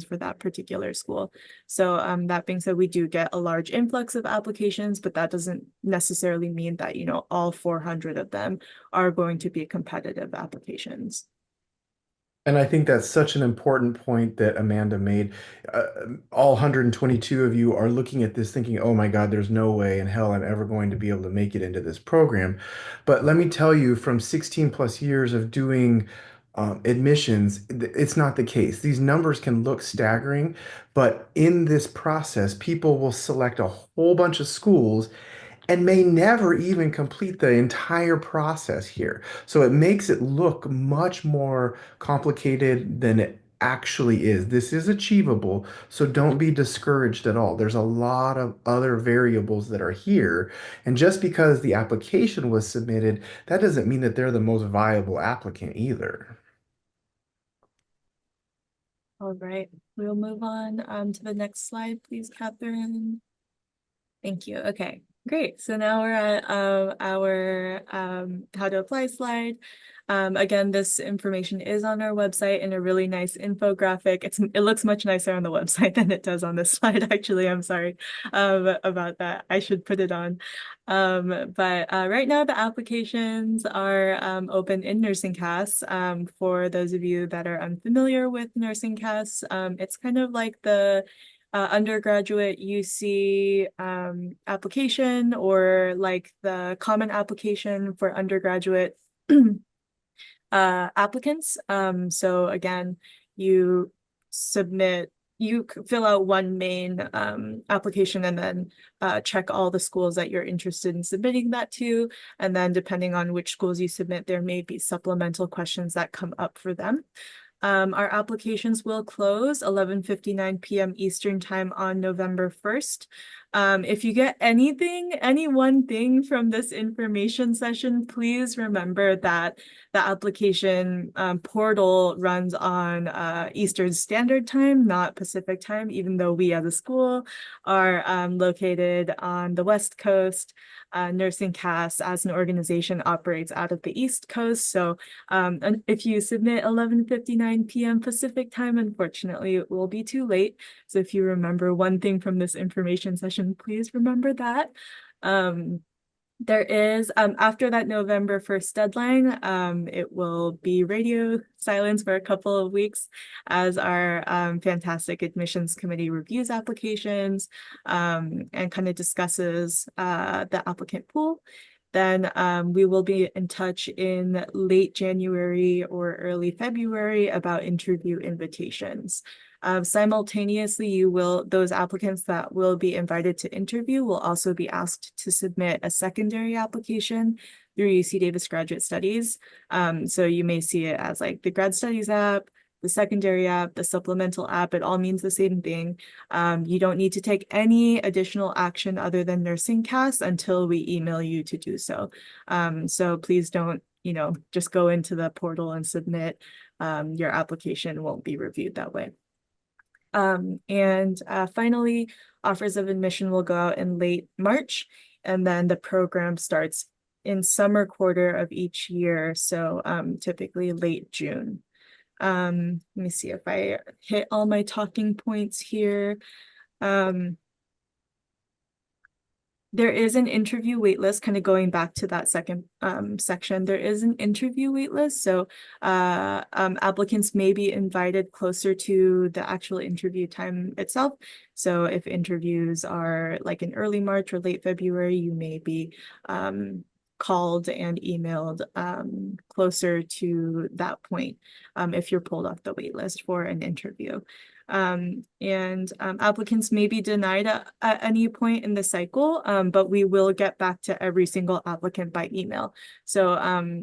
for that particular school. So that being said, we do get a large influx of applications, but that doesn't necessarily mean that, you know, all 400 of them are going to be competitive applications. And I think that's such an important point that Amanda made. All 122 of you are looking at this thinking, oh my God, there's no way in hell I'm ever going to be able to make it into this program. But let me tell you, from 16 plus years of doing admissions, it's not the case. These numbers can look staggering, but in this process, people will select a whole bunch of schools and may never even complete the entire process here. So it makes it look much more complicated than it actually is. This is achievable, so don't be discouraged at all. There's a lot of other variables that are here, and just because the application was submitted, that doesn't mean that they're the most viable applicant either. All right, we'll move on to the next slide, please, Catherine. Thank you. Okay, great. So now we're at our how to apply slide. Again, this information is on our website in a really nice infographic. It looks much nicer on the website than it does on this slide, actually. I'm sorry about that. I should put it on. But right now the applications are open in Nursing CAS. For those of you that are unfamiliar with Nursing CAS, it's kind of like the undergraduate UC application, or like the common application for undergraduate applicants. So again, you fill out one main application and then check all the schools that you're interested in submitting that to. And then depending on which schools you submit, there may be supplemental questions that come up for them. Our applications will close 11:59 p.m. Eastern Time on November 1st. If you get any one thing from this information session, please remember that the application portal runs on Eastern Standard Time, not Pacific Time, even though we as a school are located on the West Coast. Nursing Cast as an organization operates out of the East Coast. So and if you submit 11:59 p.m. Pacific Time, unfortunately, it will be too late. So if you remember one thing from this information session, please remember that. There is, after that November 1st deadline, it will be radio silence for a couple of weeks as our fantastic admissions committee reviews applications and kind of discusses the applicant pool. Then we will be in touch in late January or early February about interview invitations. Simultaneously, those applicants that will be invited to interview will also be asked to submit a secondary application through UC Davis Graduate Studies. So you may see it as like the Grad Studies app, the secondary app, the supplemental app. It all means the same thing. You don't need to take any additional action other than Nursing Cast until we email you to do so. So please don't, just go into the portal and submit. Your application won't be reviewed that way. Finally, offers of admission will go out in late March, and then the program starts in summer quarter of each year, so typically late June. Let me see if I hit all my talking points here. There is an interview waitlist, kind of going back to that second section. There is an interview waitlist, so applicants may be invited closer to the actual interview time itself. So if interviews are like in early March or late February, you may be called and emailed closer to that point if you're pulled off the waitlist for an interview. Applicants may be denied at any point in the cycle, but we will get back to every single applicant by email. So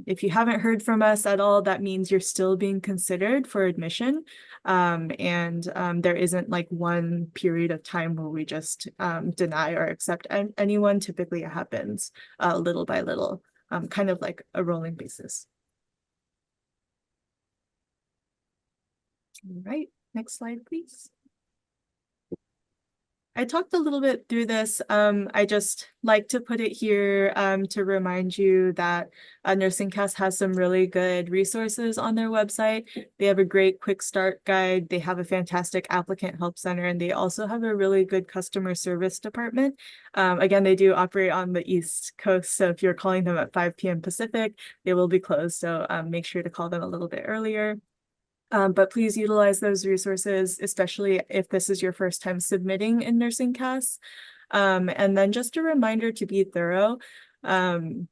if you haven't heard from us at all, that means you're still being considered for admission. There isn't like one period of time where we just deny or accept anyone. Typically it happens little by little, kind of like a rolling basis. All right. Next slide, please. I talked a little bit through this. I just like to put it here to remind you that Nursing Cast has some really good resources on their website. They have a great quick start guide. They have a fantastic applicant help center, and they also have a really good customer service department. Again, they do operate on the East Coast, so if you're calling them at 5 p.m. Pacific, they will be closed. So make sure to call them a little bit earlier. But please utilize those resources, especially if this is your first time submitting in Nursing Cast. And then just a reminder to be thorough. All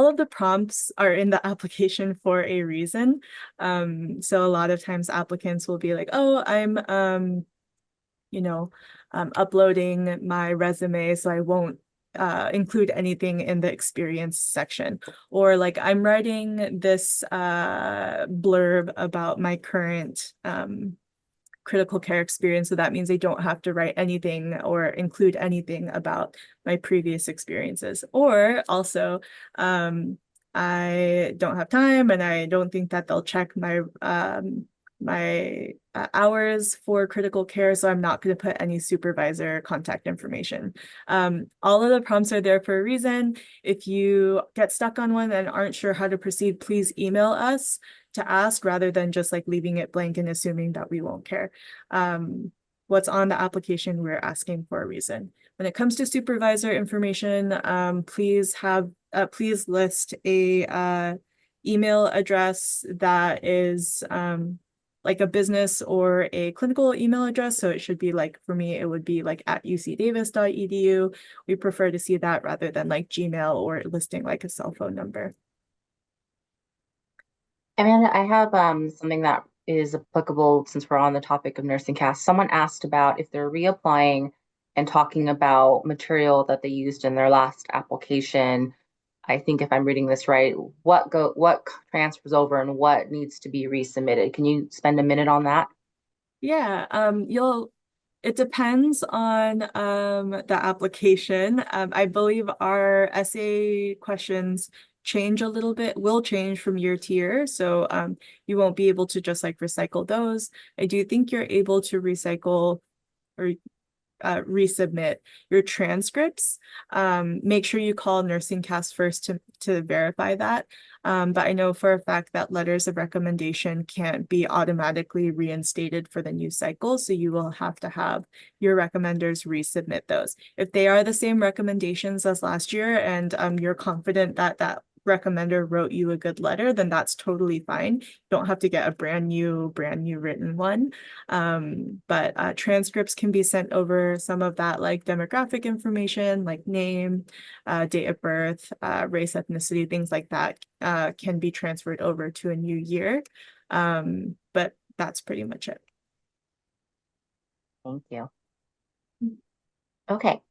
of the prompts are in the application for a reason. So a lot of times applicants will be like, oh, I'm uploading my resume, so I won't include anything in the experience section, or like I'm writing this blurb about my current critical care experience, so that means they don't have to write anything or include anything about my previous experiences. Or also I don't have time and I don't think that they'll check my hours for critical care, so I'm not going to put any supervisor contact information. All of the prompts are there for a reason. If you get stuck on one and aren't sure how to proceed, please email us to ask rather than just like leaving it blank and assuming that we won't care. What's on the application, we're asking for a reason. When it comes to supervisor information, please list a email address that is like a business or a clinical email address. So it should be like, for me, it would be like at ucdavis.edu. We prefer to see that rather than like Gmail or listing like a cell phone number. Amanda, I have something that is applicable since we're on the topic of Nursing Cast. Someone asked about if they're reapplying and talking about material that they used in their last application. I think if I'm reading this right, what transfers over and what needs to be resubmitted. Can you spend a minute on that? Yeah, it depends on the application. I believe our essay questions change a little bit, will change from year to year. So you won't be able to just like recycle those. I do think you're able to recycle or resubmit your transcripts. Make sure you call Nursing Cast first to verify that. But I know for a fact that letters of recommendation can't be automatically reinstated for the new cycle. So you will have to have your recommenders resubmit those. If they are the same recommendations as last year and you're confident that that recommender wrote you a good letter, then that's totally fine. You don't have to get a brand new written one. But transcripts can be sent over, some of that like demographic information, like name, date of birth, race, ethnicity, things like that can be transferred over to a new year. But that's pretty much it. Thank you. Okay.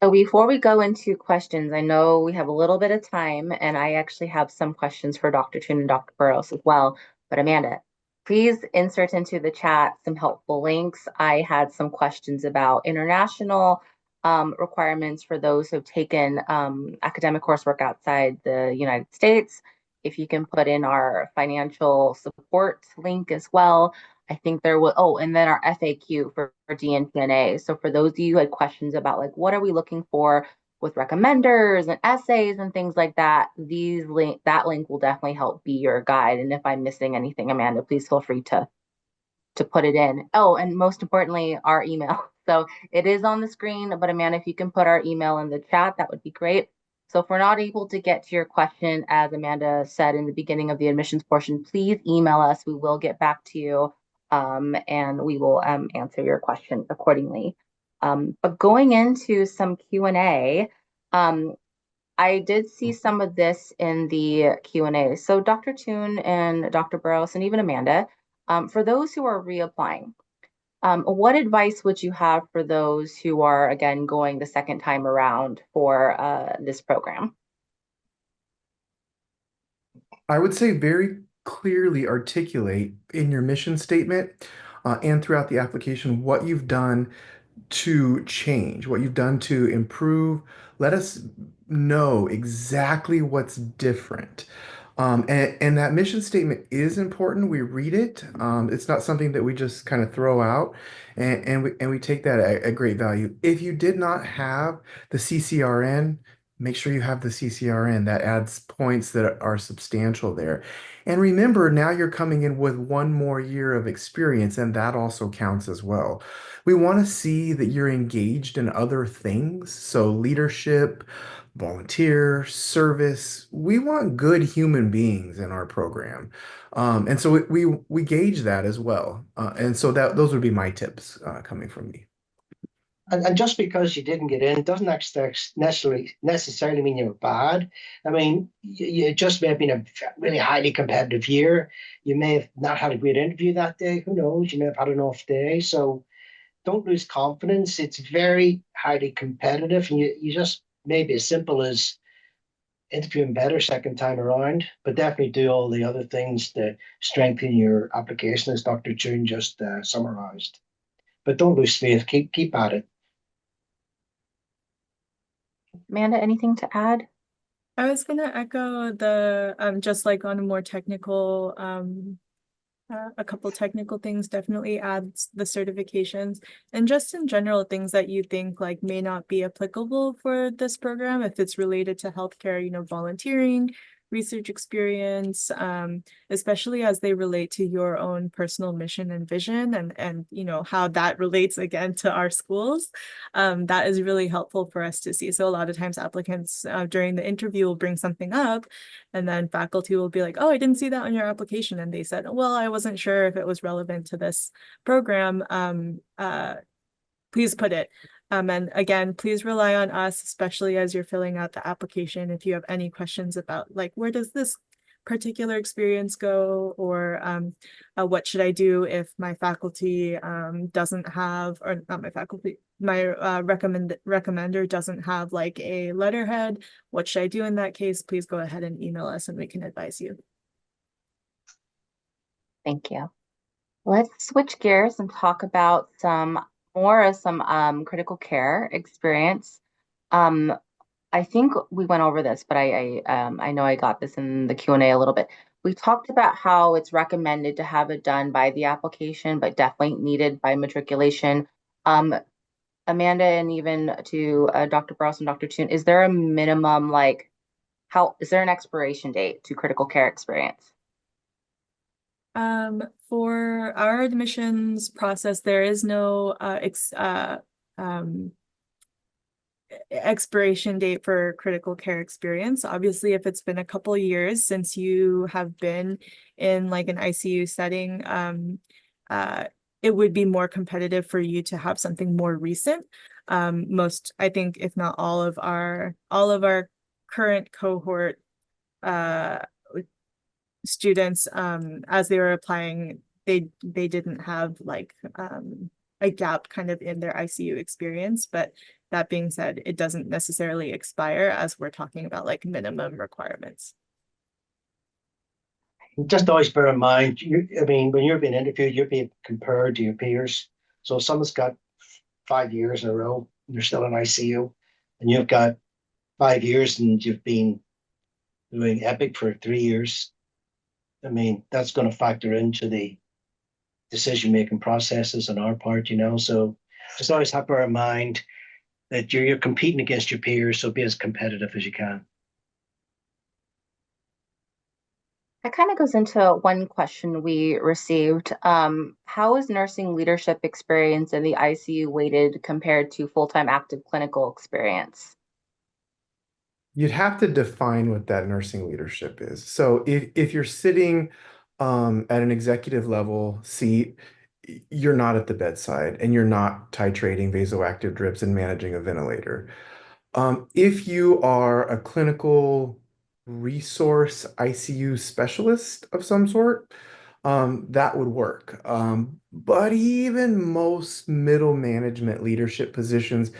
So before we go into questions, I know we have a little bit of time, and I actually have some questions for Dr. Toon and Dr. Burrows as well. But Amanda, please insert into the chat some helpful links. I had some questions about international requirements for those who have taken academic coursework outside the United States. If you can put in our financial support link as well. I think there will, oh, and then our FAQ for DNP-NA. So for those of you who had questions about like, what are we looking for with recommenders and essays and things like that, that link will definitely help be your guide. And if I'm missing anything, Amanda, please feel free to put it in. Oh, and most importantly, our email. So it is on the screen, but Amanda, if you can put our email in the chat, that would be great. So if we're not able to get to your question, as Amanda said in the beginning of the admissions portion, please email us. We will get back to you and we will answer your question accordingly. But going into some Q&A, I did see some of this in the Q&A. So Dr. Toon and Dr. Burrows and even Amanda, for those who are reapplying, what advice would you have for those who are, again, going the second time around for this program? I would say very clearly articulate in your mission statement and throughout the application what you've done to change, what you've done to improve. Let us know exactly what's different. And that mission statement is important. We read it. It's not something that we just kind of throw out, and we take that at great value. If you did not have the CCRN, make sure you have the CCRN. That adds points that are substantial there. And remember, now you're coming in with one more year of experience, and that also counts as well. We want to see that you're engaged in other things, so leadership, volunteer, service. We want good human beings in our program. And so we gauge that as well. And so those would be my tips coming from me. And just because you didn't get in doesn't necessarily mean you're bad. I mean, it just may have been a really highly competitive year. You may have not had a great interview that day. Who knows? You may have had an off day. So don't lose confidence. It's very highly competitive, and you just maybe as simple as interviewing better second time around, but definitely do all the other things to strengthen your application, as Dr. Toon just summarized. But don't lose faith. Keep at it. Amanda, anything to add? I was gonna echo the just like on a more technical a couple technical things, definitely adds the certifications, and just in general things that you think like may not be applicable for this program if it's related to healthcare, you know, volunteering, research experience, especially as they relate to your own personal mission and vision, and you know how that relates again to our schools. That is really helpful for us to see. So a lot of times applicants during the interview will bring something up, and then faculty will be like, oh, I didn't see that on your application, and they said, well, I wasn't sure if it was relevant to this program. Please put it. And again, please rely on us, especially as you're filling out the application. If you have any questions about like, where does this particular experience go, or what should I do if my faculty doesn't have, or not my faculty, my recommender doesn't have like a letterhead? What should I do in that case? Please go ahead and email us and we can advise you. Thank you. Let's switch gears and talk about some critical care experience. I think we went over this, but I know I got this in the Q&A a little bit. We talked about how it's recommended to have it done by the application, but definitely needed by matriculation. Amanda, and even to Dr. Burrows and Dr. Toon, is there a minimum, like, is there an expiration date to critical care experience? For our admissions process, there is no expiration date for critical care experience. Obviously, if it's been a couple years since you have been in like an ICU setting, it would be more competitive for you to have something more recent. Most, I think, if not all of our current cohort students, as they were applying, they didn't have like a gap kind of in their ICU experience. But that being said, it doesn't necessarily expire, as we're talking about like minimum requirements. Just always bear in mind, I mean, when you're being interviewed, you're being compared to your peers. So if someone's got 5 years in a row, and they're still in ICU, and you've got 5 years and you've been doing EPIC for 3 years, I mean, that's going to factor into the decision-making processes on our part, you know. So just always have to bear in mind that you're competing against your peers, so be as competitive as you can. That kind of goes into one question we received. How is nursing leadership experience in the ICU weighted compared to full-time active clinical experience? You'd have to define what that nursing leadership is. So if you're sitting at an executive level seat, you're not at the bedside and you're not titrating vasoactive drips and managing a ventilator. If you are a clinical resource ICU specialist of some sort, that would work. But even most middle management leadership positions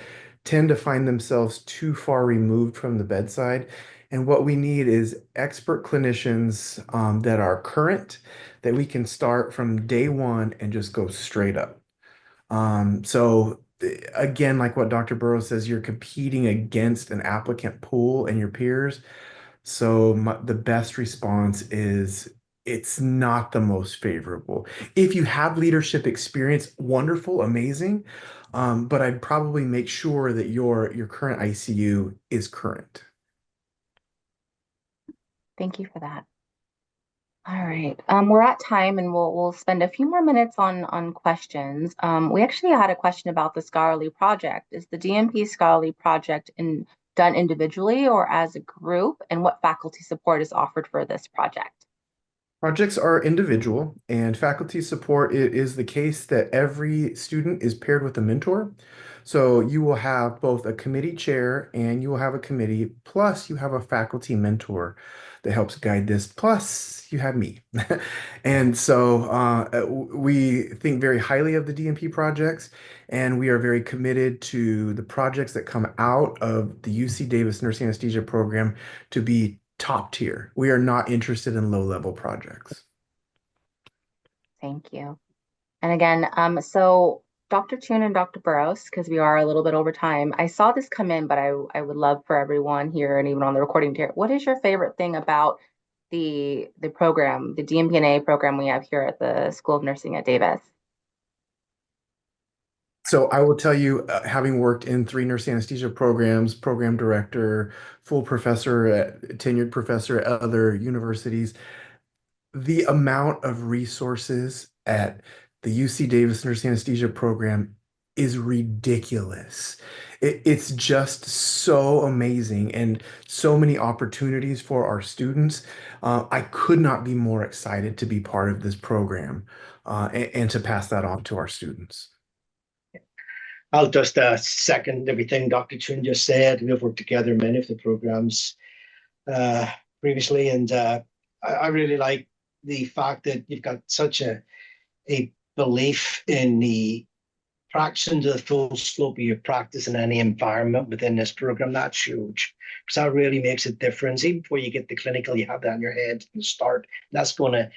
tend to find themselves too far removed from the bedside. And what we need is expert clinicians that are current, that we can start from day one and just go straight up. So again, like what Dr. Burrows says, you're competing against an applicant pool and your peers. So the best response is it's not the most favorable. If you have leadership experience, wonderful, amazing. But I'd probably make sure that your current ICU is current. Thank you for that. All right, we're at time, and we'll spend a few more minutes on questions. We actually had a question about the scholarly project. Is the DNP scholarly project done individually or as a group, and what faculty support is offered for this project? Projects are individual, and faculty support, it is the case that every student is paired with a mentor. So you will have both a committee chair and you will have a committee, plus you have a faculty mentor that helps guide this, plus you have me. And so we think very highly of the DNP projects, and we are very committed to the projects that come out of the UC Davis Nurse Anesthesia program to be top tier. We are not interested in low-level projects. Thank you. And again, so Dr. Toon and Dr. Burrows, because we are a little bit over time, I saw this come in, but I would love for everyone here and even on the recording to hear, what is your favorite thing about the program, the DNP-NA program we have here at the School of Nursing at Davis? So I will tell you, having worked in 3 nurse anesthesia programs, program director, full professor, tenured professor at other universities, the amount of resources at the UC Davis Nurse Anesthesia program is ridiculous. It's just so amazing and so many opportunities for our students. I could not be more excited to be part of this program and to pass that on to our students. I'll just second everything Dr. Toon just said. We've worked together in many of the programs previously, and I really like the fact that you've got such a belief in the practicing to the full scope of your practice in any environment within this program. That's huge because that really makes a difference. Even before you get the clinical, you have that in your head from the start. That's gonna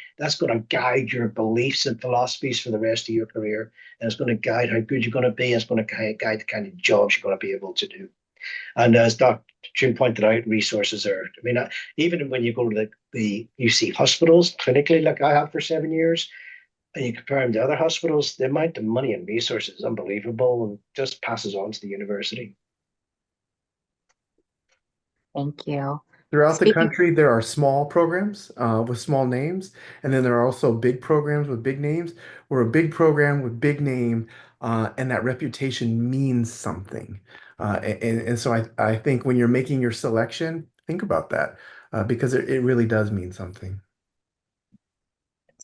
guide your beliefs and philosophies for the rest of your career, and it's going to guide how good you're going to be. It's going to guide the kind of jobs you're going to be able to do. And as Dr. June pointed out, resources are. I mean, even when you go to the UC hospitals clinically, like I have for 7 years, and you compare them to other hospitals, the amount of money and resources is unbelievable and just passes on to the university. Thank you. Throughout the Speaking, country, there are small programs with small names, and then there are also big programs with big names. We're a big program with big name, and that reputation means something. And so I think when you're making your selection, think about that because it really does mean something.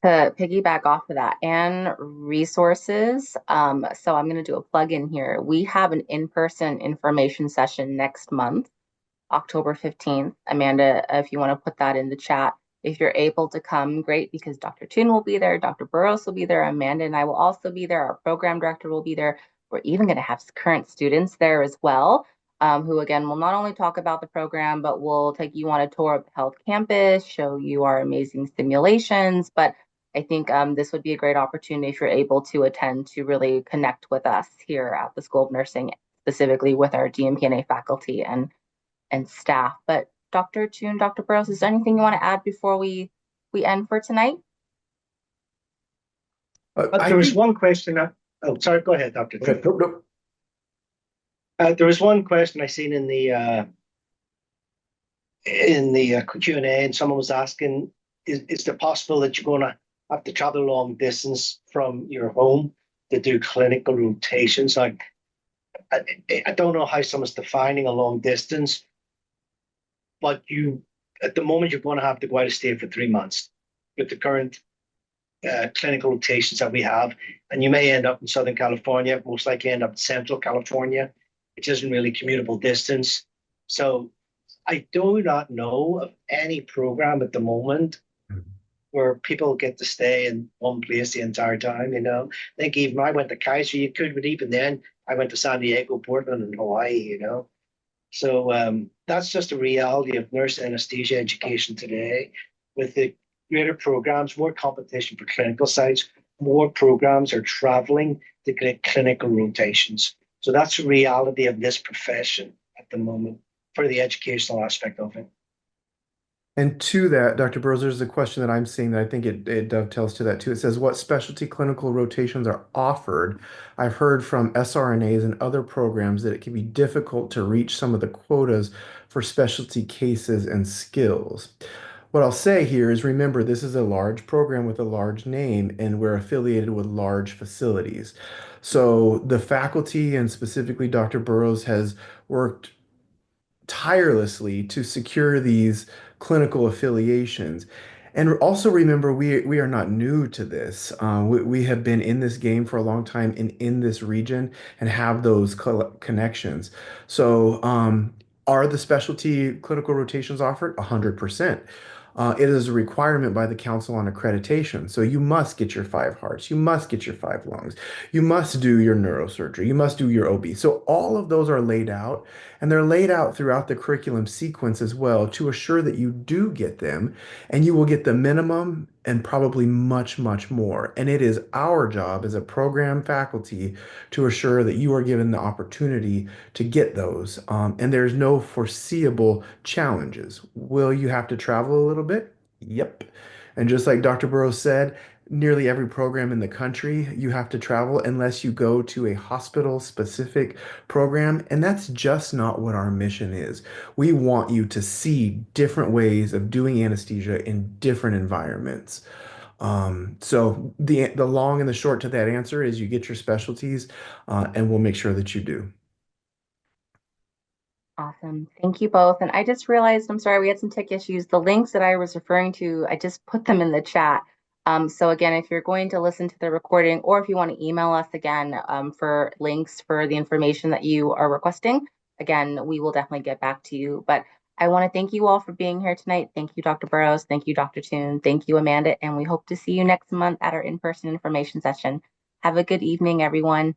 to piggyback off of that and resources, so I'm going to do a plug in here. We have an in-person information session next month, October 15th. Amanda, if you want to put that in the chat, if you're able to come, great, because Dr. Toon will be there, Dr. Burrows will be there, Amanda and I will also be there, our program director will be there. We're even going to have current students there as well, who again will not only talk about the program, but will take you on a tour of the health campus, show you our amazing simulations. But I think this would be a great opportunity if you're able to attend to really connect with us here at the School of Nursing, specifically with our DNP-NA faculty and staff. But Dr. Toon, Dr. Burrows, is there anything you want to add before we end for tonight? I There was think, one question. Oh, sorry. Go ahead, Dr. okay, Toon. There was one question I seen in the Q&A, and someone was asking, is it possible that you're going to have to travel a long distance from your home to do clinical rotations? Like, I don't know how someone's defining a long distance, but at the moment, you're going to have to go out of state for 3 months with the current clinical rotations that we have. And you may end up in Southern California, most likely end up in Central California, which isn't really commutable distance. So I do not know of any program at the moment where people get to stay in one place the entire time. I think even I went to Kaiser, you could, but even then, I went to San Diego, Portland, and Hawaii. So that's just a reality of nurse anesthesia education today. With the greater programs, more competition for clinical sites, more programs are traveling to get clinical rotations. So that's the reality of this profession at the moment for the educational aspect of it. and to that, Dr. Burrows, there's a question that I'm seeing that I think it dovetails to that too. It says, what specialty clinical rotations are offered? I've heard from SRNAs and other programs that it can be difficult to reach some of the quotas for specialty cases and skills. What I'll say here is remember, this is a large program with a large name, and we're affiliated with large facilities. So the faculty, and specifically Dr. Burrows, has worked tirelessly to secure these clinical affiliations. And also remember, we are not new to this. We have been in this game for a long time and in this region and have those connections. So, are the specialty clinical rotations offered? 100%. It is a requirement by the Council on Accreditation. So you must get your 5 hearts, you must get your 5 lungs, you must do your neurosurgery, you must do your OB. So all of those are laid out, and they're laid out throughout the curriculum sequence as well to assure that you do get them, and you will get the minimum and probably much, much more. And it is our job as a program faculty to assure that you are given the opportunity to get those. And there's no foreseeable challenges. Will you have to travel a little bit? Yep. And just like Dr. Burrows said, nearly every program in the country, you have to travel unless you go to a hospital specific program. And that's just not what our mission is. We want you to see different ways of doing anesthesia in different environments. So the long and the short to that answer is you get your specialties, and we'll make sure that you do. Awesome. Thank you both. And I just realized, I'm sorry, we had some tech issues. The links that I was referring to, I just put them in the chat. So again, if you're going to listen to the recording, or if you want to email us again for links for the information that you are requesting, again, we will definitely get back to you. But I want to thank you all for being here tonight. Thank you, Dr. Burrows. Thank you, Dr. Toon. Thank you, Amanda. And we hope to see you next month at our in-person information session. Have a good evening, everyone.